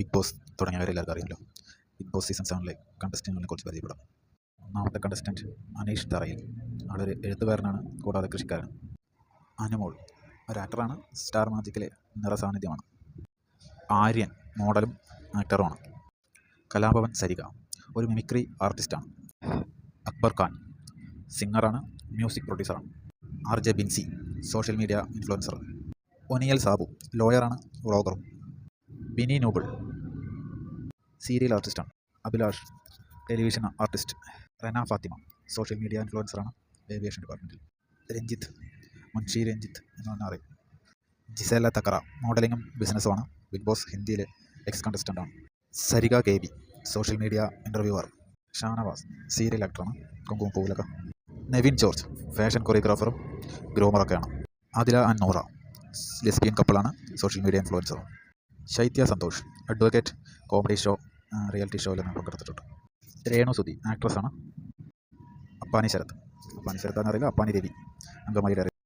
Big boss തുടങ്ങിയവരെല്ലാവർക്കും അറിയാമല്ലോ. Big boss season 7 കണ്ടസ്റ്റൻറ്റുകളെ കുറിച്ച് പരിചയപ്പെടാം. ഒന്നാമത്തെ കണ്ടസ്റ്റൻറ്റ് അനീഷ് തറയിൽ. ആളൊരു എഴുത്തുകാരനാണ്, കൂടാതെ കൃഷിക്കാരൻ. അനുമോൾ ഒരു ആക്ടറാണ്, സ്റ്റാർ മാജിക്കിലെ നിറസാന്നിധ്യമാണ്. ആര്യൻ മോഡലും ആക്ടറുമാണ്. കലാഭവൻ സരിക ഒരു മിമിക്രി ആർട്ടിസ്റ്റാണ്. അക്ബർ ഖാൻ സിംഗറാണ്, മ്യൂസിക് പ്രൊഡ്യൂസറാണ്. RJ Binsi social media influencer. Oneal Sabu ലോയറാണ്, വ്ളോഗറും. ബിനി നോബിൾ സീരിയൽ ആർട്ടിസ്റ്റാണ്. Abhilash television artist. Rena Fathima social media ഇൻഫ്ലുവൻസറാണ്, ഏവിയേഷൻ ഡിപ്പാർട്ട്മെൻറ്റിൽ. രഞ്ജിത്ത് മുൻഷി രഞ്ജിത്ത് എന്ന് പറഞ്ഞാൽ അറിയും. ജിസേല തക്കറ മോഡലിങ്ങും ബിസിനസ്സുമാണ്, ബിഗ് ബോസ് ഹിന്ദിയിലെ എക്സ് കണ്ടസ്റ്റൻ്റാണ്. Sarika KB social media interviewer. Shanavas serial ആക്ടറാണ്, കുങ്കുമപ്പൂവിലൊക്കെ. നെവിൻ ജോർജ് ഫാഷൻ കൊറിയോഗ്രാഫറും ഗ്രൂമറൊക്കെയാണ്. ആദില ആൻഡ് നോറ ലെസ്ബിയൻ കപ്പിളാണ്, സോഷ്യൽ മീഡിയ ഇൻഫ്ലുവൻസറും. ശൈത്യ Santhosh advocate, comedy show reality ഷോയിലൊന്നും പങ്കെടുത്തിട്ടുണ്ട്. രേണു സുധി ആക്ട്രസ്സാണ്. അപ്പാനി ശരത് എന്നറിയില്ല, അപ്പാനി രവി അങ്കമാലിയുടെ